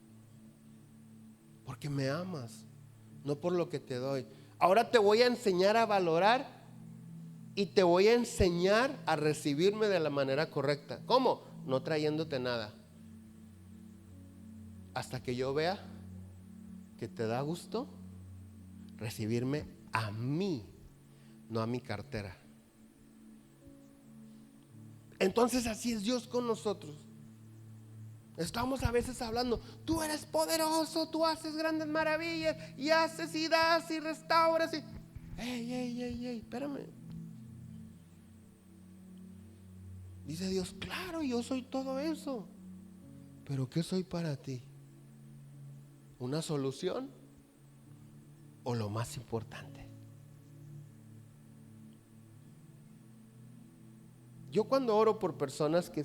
porque me amas, no por lo que te doy. Ahora te voy a enseñar a valorar y te voy a enseñar a recibirme de la manera correcta. ¿Cómo? No trayéndote nada. Hasta que yo vea que te da gusto recibirme a mí, no a mi cartera. Entonces así es Dios con nosotros. Estamos a veces hablando, tú eres poderoso, tú haces grandes maravillas y haces y das y restauras y... Ey, espérame. Dice Dios, claro, yo soy todo eso. Pero ¿qué soy para ti? ¿Una solución o lo más importante? Yo cuando oro por personas que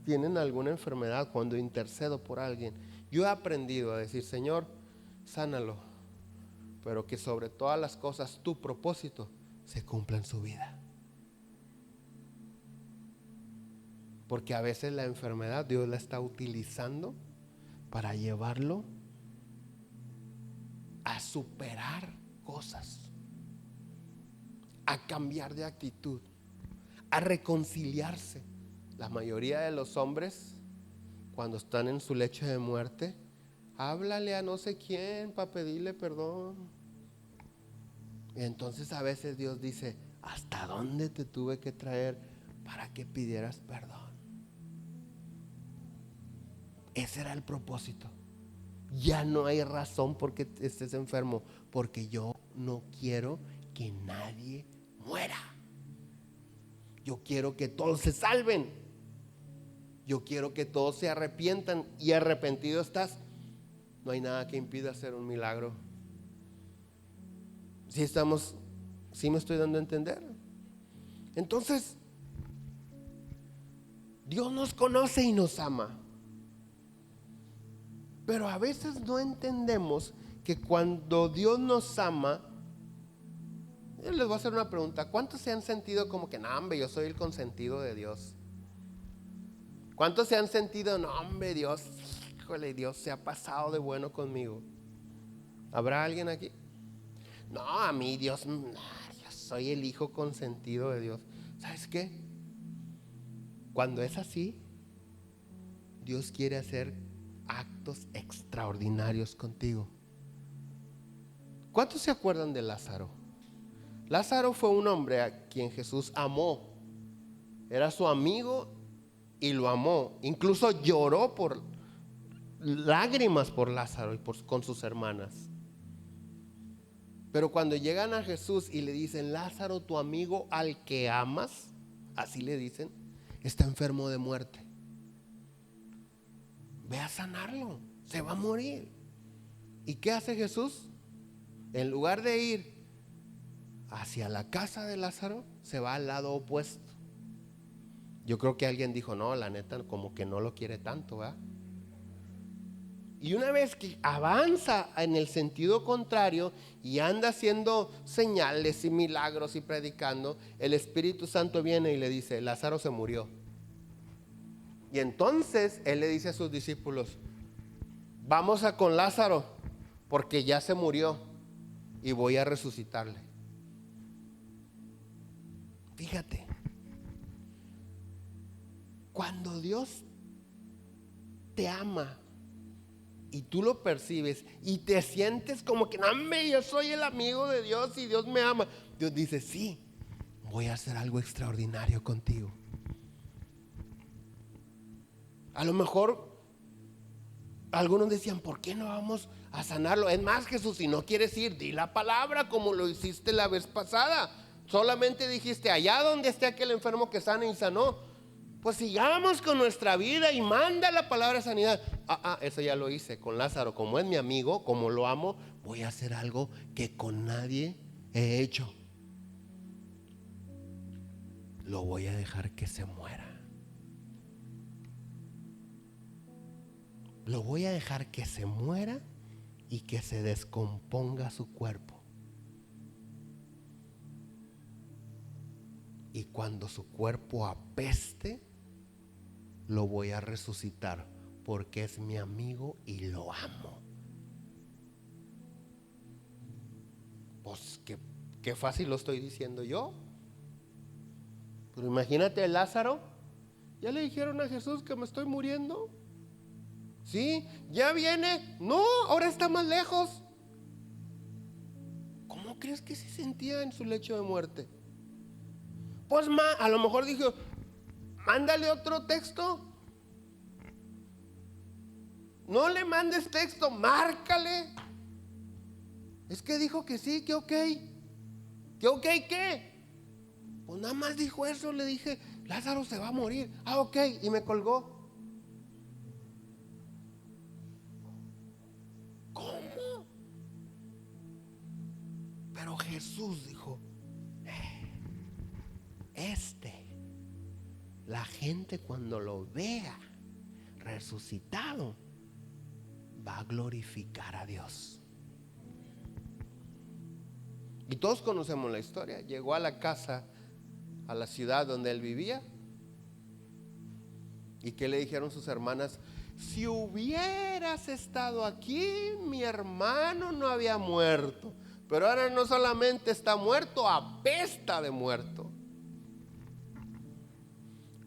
tienen alguna enfermedad, cuando intercedo por alguien, yo he aprendido a decir: Señor, sánalo, pero que sobre todas las cosas tu propósito se cumpla en su vida. Porque a veces la enfermedad Dios la está utilizando para llevarlo a superar cosas, a cambiar de actitud, a reconciliarse. La mayoría de los hombres, cuando están en su lecho de muerte, háblale a no sé quién para pedirle perdón. Y entonces a veces Dios dice: ¿hasta dónde te tuve que traer para que pidieras perdón? Ese era el propósito. Ya no hay razón porque estés enfermo, porque yo no quiero que nadie muera. Yo quiero que todos se salven. Yo quiero que todos se arrepientan. Y arrepentido estás, no hay nada que impida hacer un milagro. ¿Sí me estoy dando a entender? Entonces, Dios nos conoce y nos ama. Pero a veces no entendemos que cuando Dios nos ama, yo les voy a hacer una pregunta: ¿cuántos se han sentido como que, no hombre, yo soy el consentido de Dios? ¿Cuántos se han sentido, no hombre, Dios, híjole, Dios se ha pasado de bueno conmigo? ¿Habrá alguien aquí? No, a mí Dios, yo soy el hijo consentido de Dios. ¿Sabes qué? Cuando es así, Dios quiere hacer actos extraordinarios contigo. ¿Cuántos se acuerdan de Lázaro? Lázaro fue un hombre a quien Jesús amó. Era su amigo y lo amó. Incluso lloró por lágrimas por Lázaro y con sus hermanas. Pero cuando llegan a Jesús y le dicen: Lázaro, tu amigo al que amas, así le dicen, está enfermo de muerte. Ve a sanarlo, se va a morir. ¿Y qué hace Jesús? En lugar de ir hacia la casa de Lázaro, se va al lado opuesto. Yo creo que alguien dijo: no, la neta, como que no lo quiere tanto, ¿verdad? Y una vez que avanza en el sentido contrario y anda haciendo señales y milagros y predicando, el Espíritu Santo viene y le dice: Lázaro se murió. Y entonces él le dice a sus discípulos: vamos a con Lázaro, porque ya se murió y voy a resucitarle. Fíjate, cuando Dios te ama y tú lo percibes y te sientes como que, no, yo soy el amigo de Dios y Dios me ama, Dios dice: sí, voy a hacer algo extraordinario contigo. A lo mejor algunos decían: ¿por qué no vamos a sanarlo? Es más, Jesús, si no quieres ir, di la palabra como lo hiciste la vez pasada. Solamente dijiste: allá donde esté aquel enfermo que sane y sanó. Pues sigamos con nuestra vida y manda la palabra de sanidad. Eso ya lo hice con Lázaro. Como es mi amigo, como lo amo, voy a hacer algo que con nadie he hecho. Lo voy a dejar que se muera. Lo voy a dejar que se muera y que se descomponga su cuerpo. Y cuando su cuerpo apeste, lo voy a resucitar, porque es mi amigo y lo amo. Pues qué fácil lo estoy diciendo yo. Pero imagínate a Lázaro. ¿Ya le dijeron a Jesús que me estoy muriendo? ¿Sí? ¿Ya viene? No, ahora está más lejos. ¿Cómo crees que se sentía en su lecho de muerte? Pues a lo mejor dijo: mándale otro texto. No le mandes texto, márcale. Es que dijo que sí, que ok. ¿Que ok qué? Pues nada más dijo eso. Le dije: Lázaro se va a morir. Ok, y me colgó. ¿Cómo? Pero Jesús dijo: este la gente cuando lo vea resucitado va a glorificar a Dios. Y todos conocemos la historia. Llegó a la casa, a la ciudad donde él vivía. ¿Y qué le dijeron sus hermanas? Si hubieras estado aquí, mi hermano no había muerto. Pero ahora no solamente está muerto, apesta de muerto.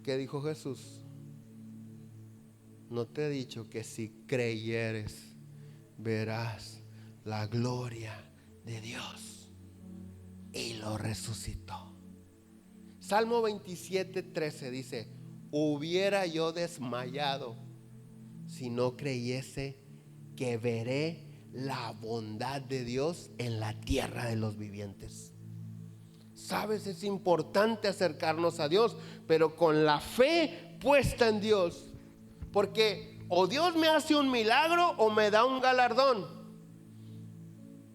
¿Qué dijo Jesús? No te he dicho que si creyeres verás la gloria de Dios. Y lo resucitó. Salmo 27:13 dice: hubiera yo desmayado si no creyese que veré la bondad de Dios en la tierra de los vivientes. Sabes, es importante acercarnos a Dios, pero con la fe puesta en Dios. Porque o Dios me hace un milagro o me da un galardón.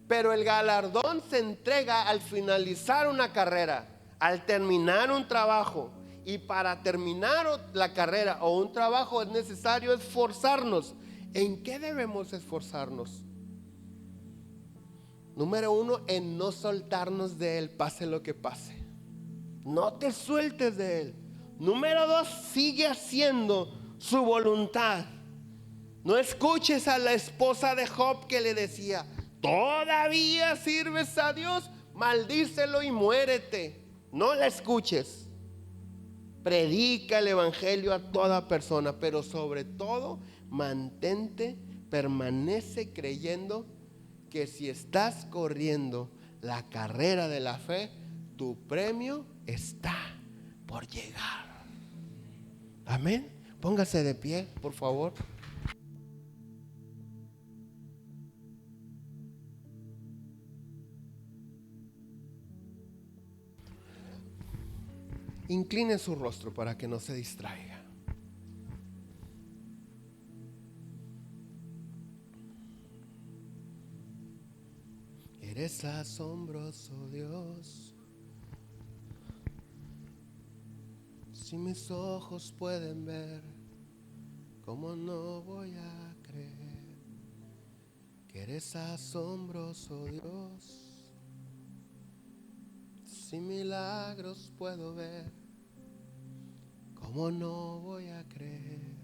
Pero el galardón se entrega al finalizar una carrera, al terminar un trabajo. Y para terminar la carrera o un trabajo es necesario esforzarnos. ¿En qué debemos esforzarnos? Número 1, en no soltarnos de Él, pase lo que pase. No te sueltes de Él. Número 2, sigue haciendo su voluntad. No escuches a la esposa de Job que le decía: todavía sirves a Dios, maldícelo y muérete. No la escuches. Predica el evangelio a toda persona, pero sobre todo permanece creyendo que si estás corriendo la carrera de la fe, tu premio está por llegar. Amén. Póngase de pie, por favor. Incline su rostro para que no se distraiga. Eres asombroso, Dios. Si mis ojos pueden ver, ¿cómo no voy a creer que eres asombroso, Dios? Si milagros puedo ver, ¿cómo no voy a creer?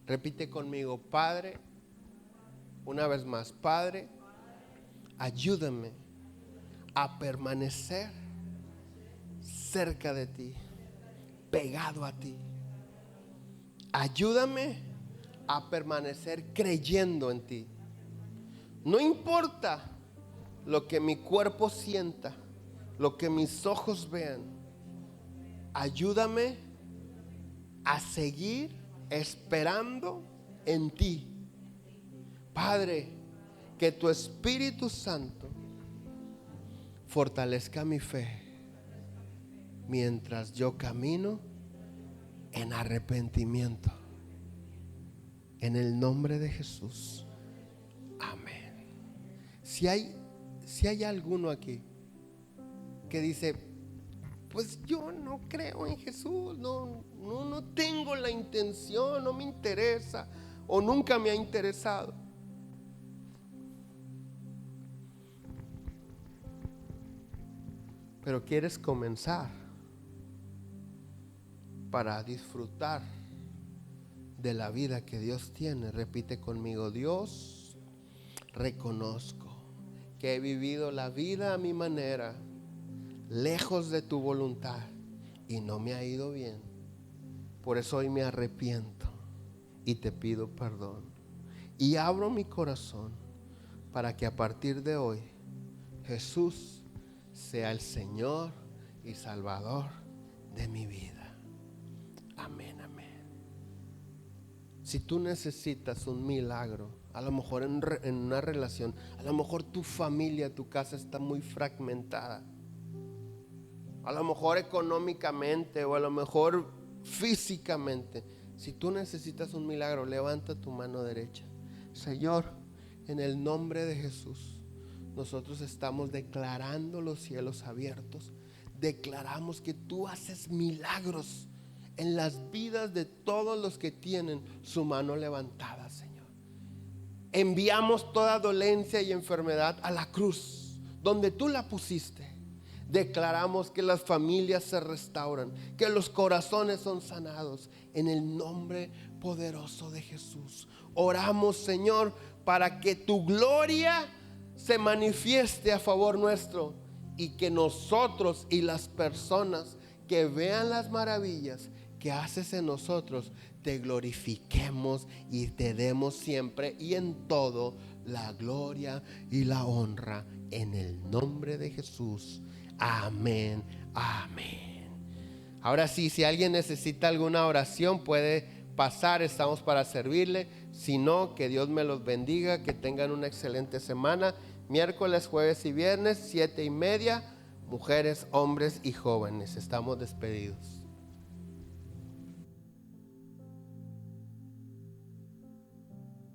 Repite conmigo: Padre, una vez más, Padre, ayúdame a permanecer cerca de ti, pegado a ti. Ayúdame a permanecer creyendo en ti. No importa lo que mi cuerpo sienta, lo que mis ojos vean. Ayúdame a seguir esperando en ti. Padre, que tu Espíritu Santo fortalezca mi fe mientras yo camino en arrepentimiento. En el nombre de Jesús. Amén. Si hay alguno aquí que dice: pues yo no creo en Jesús, no tengo la intención, no me interesa o nunca me ha interesado. Pero quieres comenzar para disfrutar de la vida que Dios tiene. Repite conmigo: Dios, reconozco que he vivido la vida a mi manera, lejos de tu voluntad, y no me ha ido bien. Por eso hoy me arrepiento y te pido perdón. Y abro mi corazón para que a partir de hoy Jesús sea el Señor y Salvador de mi vida. Amén, amén. Si tú necesitas un milagro, a lo mejor en una relación, a lo mejor tu familia, tu casa está muy fragmentada, a lo mejor económicamente o a lo mejor físicamente. Si tú necesitas un milagro, levanta tu mano derecha. Señor, en el nombre de Jesús, nosotros estamos declarando los cielos abiertos, declaramos que tú haces milagros en las vidas de todos los que tienen su mano levantada, Señor. Enviamos toda dolencia y enfermedad a la cruz, donde tú la pusiste. Declaramos que las familias se restauran, que los corazones son sanados en el nombre poderoso de Jesús. Oramos, Señor, para que tu gloria se manifieste a favor nuestro y que nosotros y las personas que vean las maravillas que haces en nosotros te glorifiquemos y te demos siempre y en todo la gloria y la honra en el nombre de Jesús. Amén, amén. Ahora sí, si alguien necesita alguna oración puede pasar, estamos para servirle. Si no, que Dios me los bendiga, que tengan una excelente semana. Miércoles, jueves y viernes, 7:30, mujeres, hombres y jóvenes. Estamos despedidos.